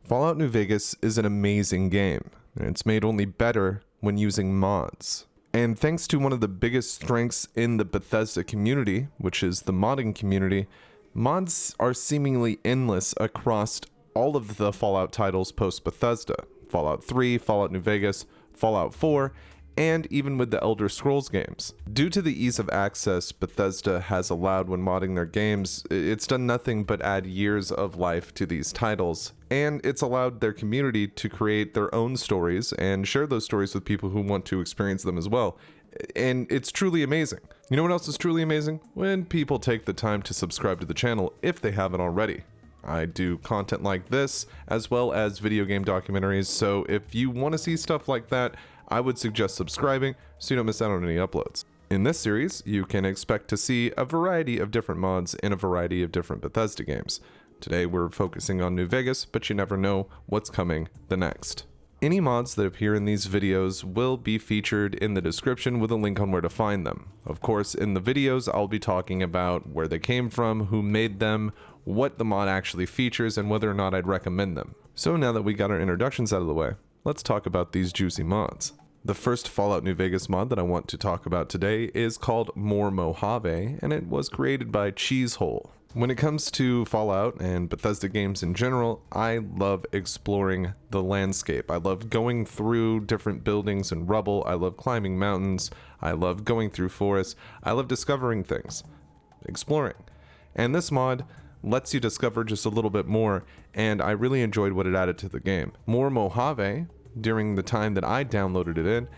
Fallout New Vegas is an amazing game, and it's made only better when using mods. And thanks to one of the biggest strengths in the Bethesda community, which is the modding community, mods are seemingly endless across all of the Fallout titles post-Bethesda. Fallout 3, Fallout New Vegas, Fallout 4, and even with the Elder Scrolls games. Due to the ease of access Bethesda has allowed when modding their games, it's done nothing but add years of life to these titles, and it's allowed their community to create their own stories and share those stories with people who want to experience them as well. And it's truly amazing. You know what else is truly amazing? When people take the time to subscribe to the channel if they haven't already. I do content like this, as well as video game documentaries, so if you want to see stuff like that, I would suggest subscribing so you don't miss out on any uploads. In this series, you can expect to see a variety of different mods in a variety of different Bethesda games. Today we're focusing on New Vegas, but you never know what's coming the next. Any mods that appear in these videos will be featured in the description with a link on where to find them. Of course, in the videos, I'll be talking about where they came from, who made them, what the mod actually features, and whether or not I'd recommend them. So now that we got our introductions out of the way, let's talk about these juicy mods. The first Fallout New Vegas mod that I want to talk about today is called More Mojave, and it was created by Cheesehole. When it comes to Fallout and Bethesda games in general, I love exploring the landscape. I love going through different buildings and rubble. I love climbing mountains. I love going through forests. I love discovering things, exploring. And this mod lets you discover just a little bit more, and I really enjoyed what it added to the game. More Mojave, during the time that I downloaded it in,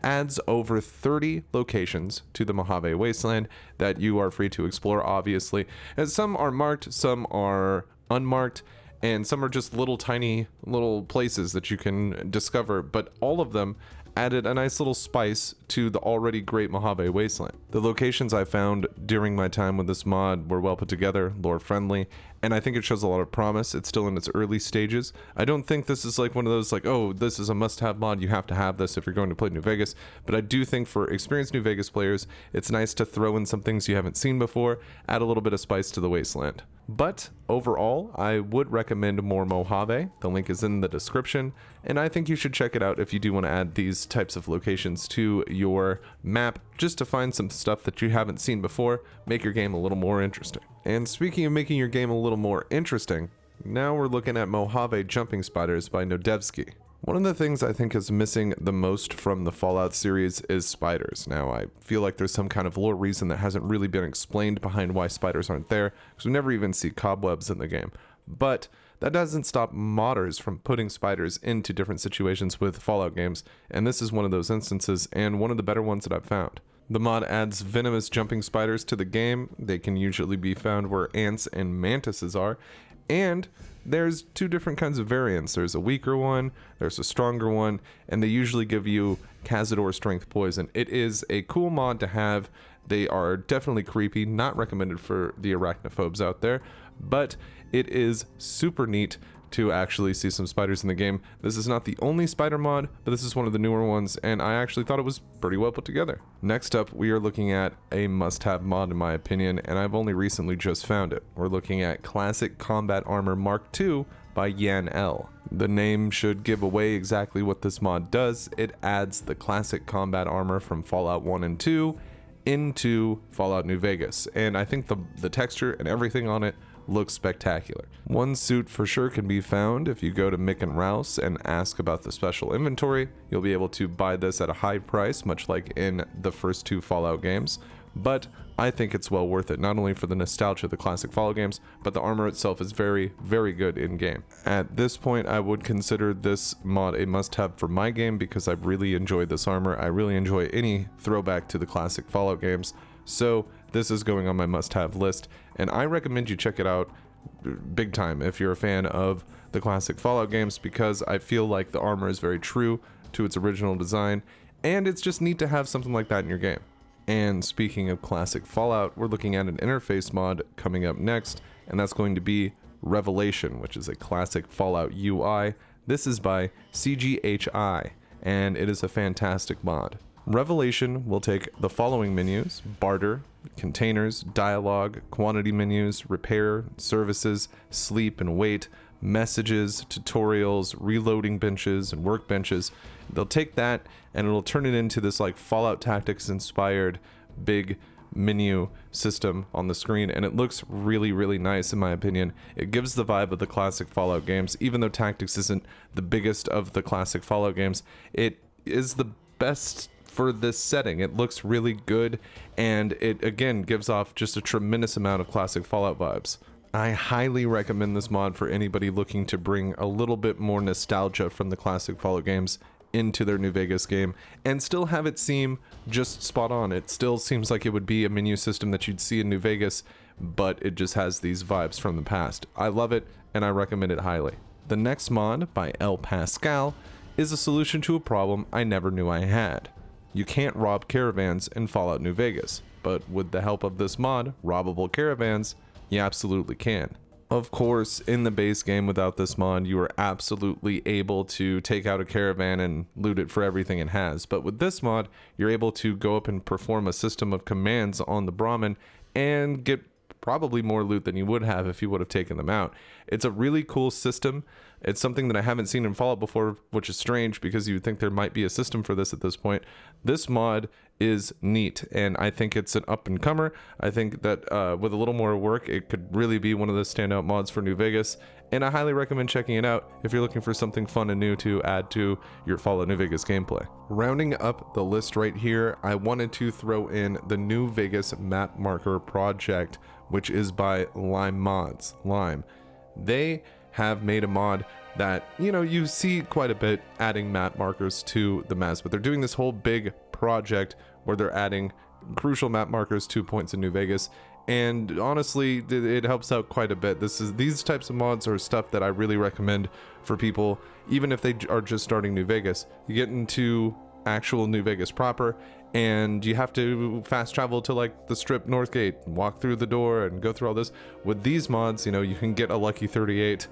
adds over 30 locations to the Mojave Wasteland that you are free to explore, obviously. And some are marked, some are unmarked, and some are just little tiny little places that you can discover, but all of them added a nice little spice to the already great Mojave Wasteland. The locations I found during my time with this mod were well put together, lore friendly, and I think it shows a lot of promise. It's still in its early stages. I don't think this is like one of those like, oh, this is a must-have mod, you have to have this if you're going to play New Vegas, but I do think for experienced New Vegas players, it's nice to throw in some things you haven't seen before, add a little bit of spice to the Wasteland. But overall, I would recommend More Mojave. The link is in the description, and I think you should check it out if you do want to add these types of locations to your map, just to find some stuff that you haven't seen before, make your game a little more interesting. And speaking of making your game a little more interesting, now we're looking at Mojave Jumping Spiders by Nodevsky. One of the things I think is missing the most from the Fallout series is spiders. Now, I feel like there's some kind of lore reason that hasn't really been explained behind why spiders aren't there, because we never even see cobwebs in the game. But that doesn't stop modders from putting spiders into different situations with Fallout games, and this is one of those instances, and one of the better ones that I've found. The mod adds venomous jumping spiders to the game. They can usually be found where ants and mantises are, and there's two different kinds of variants. There's a weaker one, there's a stronger one, and they usually give you Cazador strength poison. It is a cool mod to have. They are definitely creepy, not recommended for the arachnophobes out there, but it is super neat to actually see some spiders in the game. This is not the only spider mod, but this is one of the newer ones, and I actually thought it was pretty well put together. Next up, we are looking at a must-have mod in my opinion, and I've only recently just found it. We're looking at Classic Combat Armor Mark II by Yan L. The name should give away exactly what this mod does. It adds the classic combat armor from Fallout 1 and 2 into Fallout New Vegas, and I think the texture and everything on it looks spectacular. One suit for sure can be found if you go to Mick and Rouse and ask about the special inventory. You'll be able to buy this at a high price, much like in the first two Fallout games, but I think it's well worth it, not only for the nostalgia of the classic Fallout games, but the armor itself is very, very good in-game. At this point, I would consider this mod a must-have for my game because I've really enjoyed this armor. I really enjoy any throwback to the classic Fallout games, so this is going on my must-have list, and I recommend you check it out big time if you're a fan of the classic Fallout games, because I feel like the armor is very true to its original design, and it's just neat to have something like that in your game. And speaking of classic Fallout, we're looking at an interface mod coming up next, and that's going to be Revelation, which is a classic Fallout UI. This is by CGHI, and it is a fantastic mod. Revelation will take the following menus: barter, containers, dialogue, quantity menus, repair, services, sleep and wait, messages, tutorials, reloading benches, and workbenches. They'll take that and it'll turn it into this like Fallout Tactics inspired big menu system on the screen, and it looks really, really nice in my opinion. It gives the vibe of the classic Fallout games. Even though Tactics isn't the biggest of the classic Fallout games, it is the best for this setting. It looks really good, and it again gives off just a tremendous amount of classic Fallout vibes. I highly recommend this mod for anybody looking to bring a little bit more nostalgia from the classic Fallout games into their New Vegas game and still have it seem just spot on. It still seems like it would be a menu system that you'd see in New Vegas, but it just has these vibes from the past. I love it and I recommend it highly. The next mod by El Pascal is a solution to a problem I never knew I had. You can't rob caravans in Fallout New Vegas, but with the help of this mod, Robbable Caravans, you absolutely can. Of course, in the base game without this mod, you are absolutely able to take out a caravan and loot it for everything it has. But with this mod, you're able to go up and perform a system of commands on the Brahmin and get probably more loot than you would have if you would have taken them out. It's a really cool system. It's something that I haven't seen in Fallout before, which is strange because you would think there might be a system for this at this point. This mod is neat, and I think it's an up-and-comer. I think that with a little more work, it could really be one of the standout mods for New Vegas, and I highly recommend checking it out if you're looking for something fun and new to add to your Fallout New Vegas gameplay. Rounding up the list right here, I wanted to throw in the New Vegas map marker project, which is by Lime Mods. Lime. They have made a mod that, you know, you see quite a bit adding map markers to the maps, but they're doing this whole big project where they're adding crucial map markers to points in New Vegas, and honestly it helps out quite a bit. These types of mods are stuff that I really recommend for people, even if they are just starting New Vegas. You get into actual New Vegas proper and you have to fast travel to like the Strip North Gate and walk through the door and go through all this. With these mods, you know, you can get a Lucky 38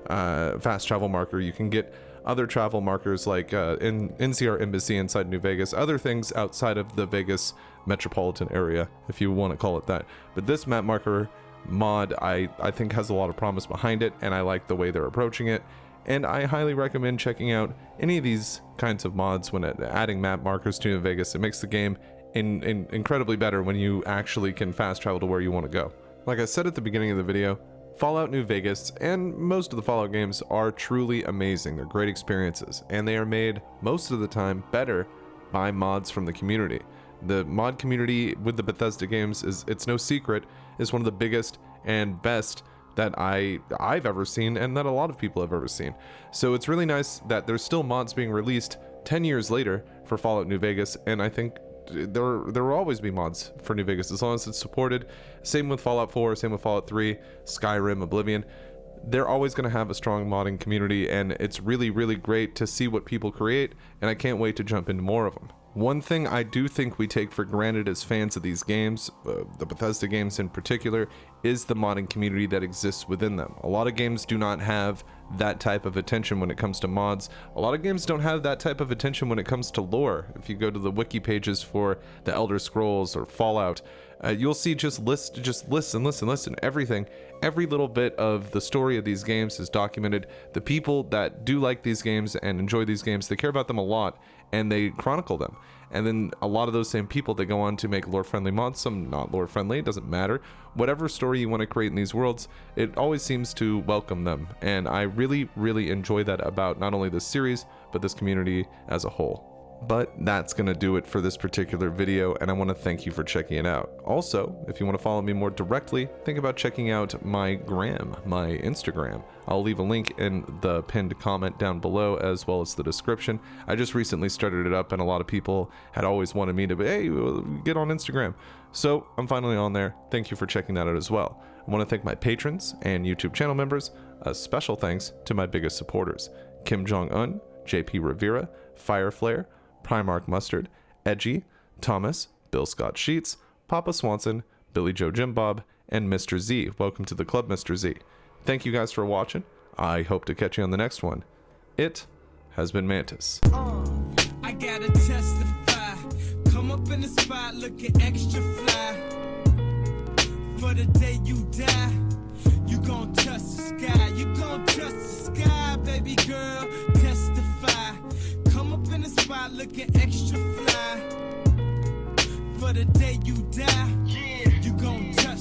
fast travel marker. You can get other travel markers like in NCR Embassy inside New Vegas, other things outside of the Vegas metropolitan area, if you want to call it that. But this map marker mod, I think has a lot of promise behind it, and I like the way they're approaching it. And I highly recommend checking out any of these kinds of mods when adding map markers to New Vegas. It makes the game incredibly better when you actually can fast travel to where you want to go. Like I said at the beginning of the video, Fallout New Vegas and most of the Fallout games are truly amazing. They're great experiences, and they are made most of the time better by mods from the community. The mod community with the Bethesda games it's no secret, is one of the biggest and best that I've ever seen, and that a lot of people have ever seen. So it's really nice that there's still mods being released 10 years later for Fallout New Vegas, and I think there will always be mods for New Vegas as long as it's supported. Same with Fallout 4, same with Fallout 3, Skyrim, Oblivion. They're always going to have a strong modding community, and it's really, really great to see what people create, and I can't wait to jump into more of them. One thing I do think we take for granted as fans of these games, the Bethesda games in particular, is the modding community that exists within them. A lot of games do not have that type of attention when it comes to mods. A lot of games don't have that type of attention when it comes to lore. If you go to the wiki pages for the Elder Scrolls or Fallout, you'll see just listen, everything. Every little bit of the story of these games is documented. The people that do like these games and enjoy these games, they care about them a lot, and they chronicle them. And then a lot of those same people, they go on to make lore-friendly mods, some not lore-friendly, it doesn't matter. Whatever story you want to create in these worlds, it always seems to welcome them. And I really, really enjoy that about not only this series, but this community as a whole. But that's going to do it for this particular video, and I want to thank you for checking it out. Also, if you want to follow me more directly, think about checking out my Instagram. I'll leave a link in the pinned comment down below, as well as the description. I just recently started it up, and a lot of people had always wanted me to, hey, get on Instagram. So I'm finally on there. Thank you for checking that out as well. I want to thank my patrons and YouTube channel members. A special thanks to my biggest supporters: Kim Jong-un, JP Rivera, Fireflare, Primark Mustard, Edgy, Thomas, Bill Scott Sheets, Papa Swanson, Billy Joe Jim Bob, and Mr. Z. Welcome to the club, Mr. Z. Thank you guys for watching. I hope to catch you on the next one. It has been Mantis. I gotta testify. Come up in the spot looking extra fly. For the day you die, You gon' touch the sky, you gon' touch the sky, baby girl, testify. Come up in the spot looking extra fly. For the day you die, you gon' touch